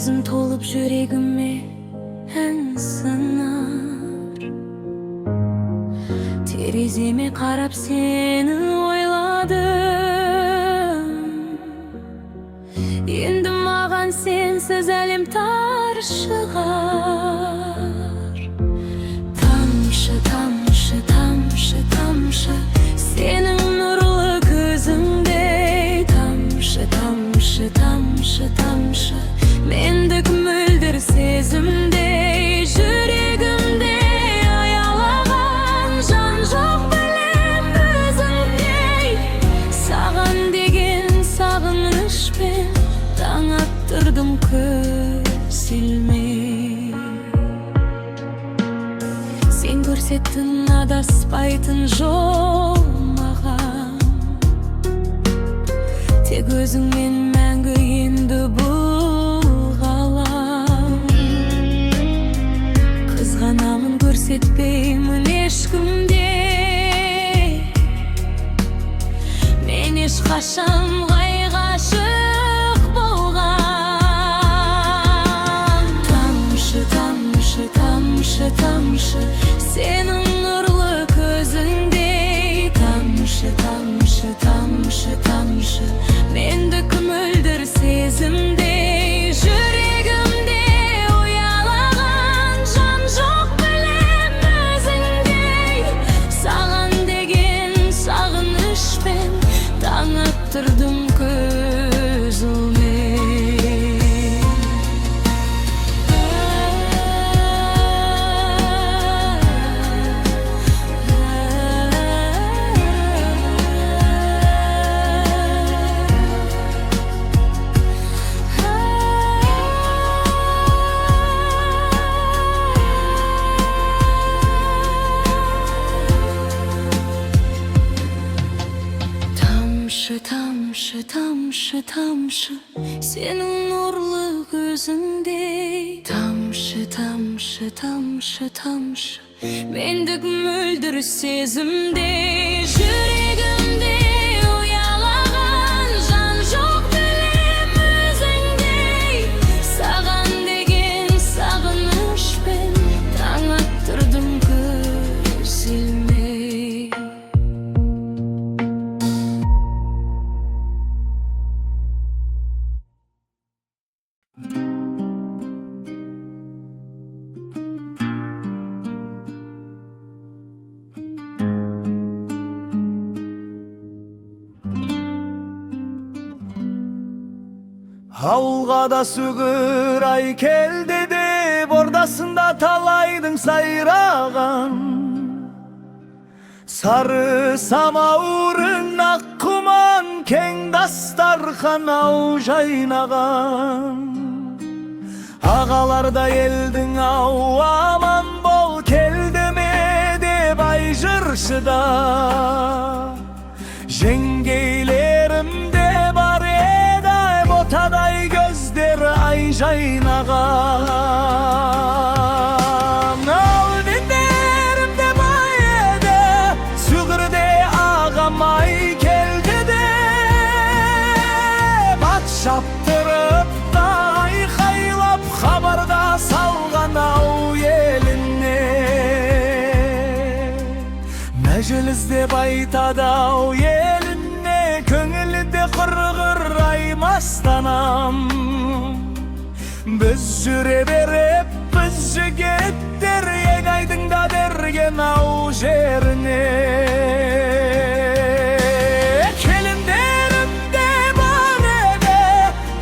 Gözüm tolup yüreğime en sınar. Terezeme karap seni oyladım. Endi mağan sensiz elim tar шығар. Tamşı, tamşı, tamşı, tamşı senin nurlu gözünde. Tamşı, tamşı, tamşı, tamşı mendік müldir sezimde. Yüreğimde ayalagan can жоқ білем өзіңдей. Саған деген сағынышпен таң attırdım көз ilmей. Sen көрсеттің адаспайтын жол маған. Тек өзіңмен мәңгі енді бұл ғалам. Қызғанамын көрсетпеймін ешкімде. Мен ешқашан ғашық болған. Тамшы, тамшы, тамшы, тамшы senin nurlu gözündey. Tamşı, tamşı, tamşı, tamşı mendік müldir sezimde. Yüreğimde uyalagan can жоқ білем өзіңдей. Саған деген сағынышпен таң attırdım көз ilmей. Tamşı, tamşı, tamşı, tamşı senin nurlu gözündey. Tamşı, tamşı, tamşı, tamşı mendік müldir sezimde. Yüreğimde uyalagan can жоқ білем өзіңдей. Саған деген сағынышпен таң attırdım көз ilmей. Ауылға да сүгір ай келді деп, ордасында талайдың сайраған. Сары самаурын ақ құман, кең дастархан ау жайнаған. Ағаларда елдің ау аман бол, келді ме деп ай жыршыда. Жеңгейлерім де бар еді, ботадай gözleri ay жайнаған. Ал дендерім де бай еді, сүгірде ағам ай келді де. Бат шаптырып та айқайлап, хабарда салған ау еліне. Мәжілізде байтады ау еліне, көңілде құрғыр аймастанам. Біз жүре беріп, біз жігіттер ең айдыңда берген ау жеріне. Келіндерім де бар еді,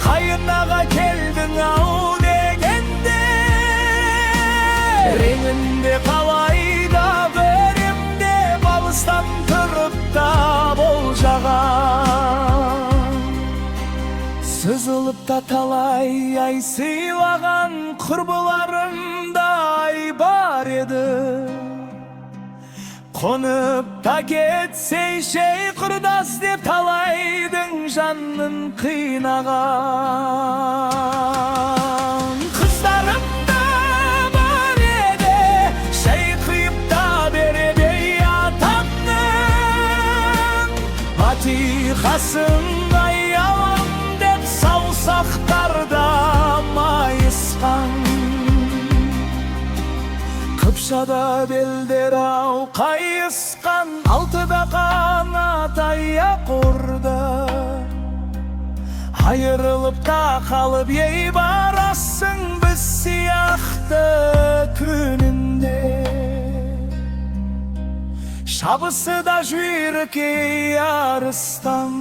қайынаға келдің ау дегенде. Реңінде қалайда бөрімде, балыстан тұрып та болжаған. Сызылып та талай ай сыйлаған, құрбыларымда ай бар еді. Қонып та кетсей шей құрдас деп, талайдың жанын қинаған. Қыздарымда бар еді, шай құйып та беріп ей атамның. Батиқасын ай алам деп, саусақтарда май atқан Қыпшада белдер-ау қайысқан, алтыда қанат аяқ ұрды. Айырылып та қалып ей барасың біз сияқты күнінде. Шабысы да жүйрік ей арыстан.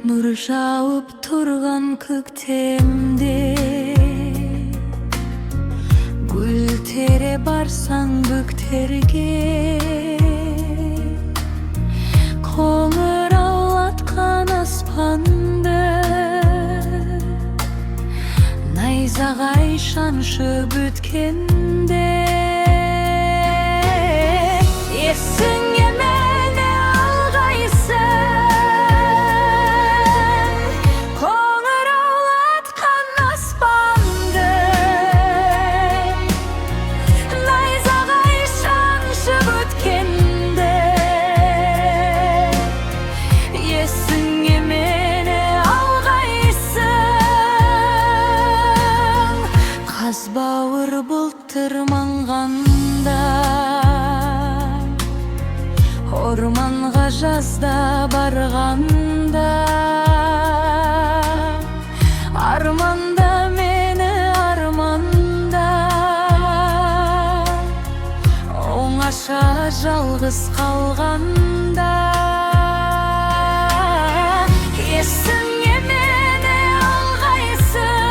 Нұр жауып тұрған көктемде, гүл тере барсаң бөктерге, қоңыраулатқан аспанды, найзағай шаншып өткенде. Есіңе мені алғайсың, бауыр бұлттыр маңғанда, орманға жазда барғанда, арманда мені арманда, оңаша жалғыз қалғанда. Есіңе мені алғайсың,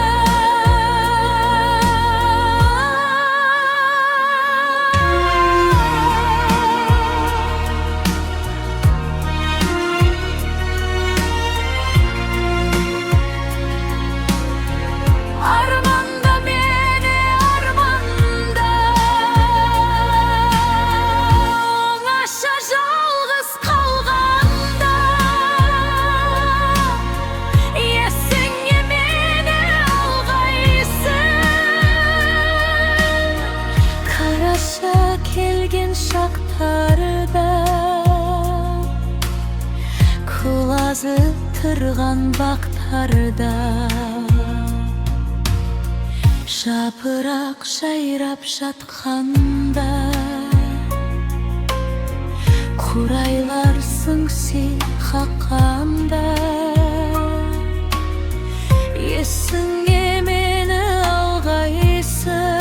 келген шақтарда, құлазып тұрған бақтарда, жапырақ жайрап жатқанда, қурайлар сыңси қаққанда. Есіңе мені алғайсың,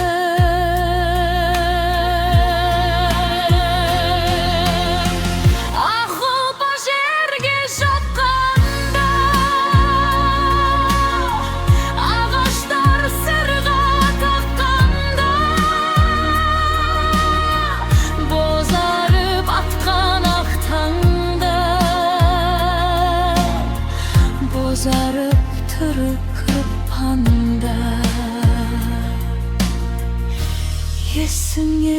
бозарып тұрып қырпанда. Есіңе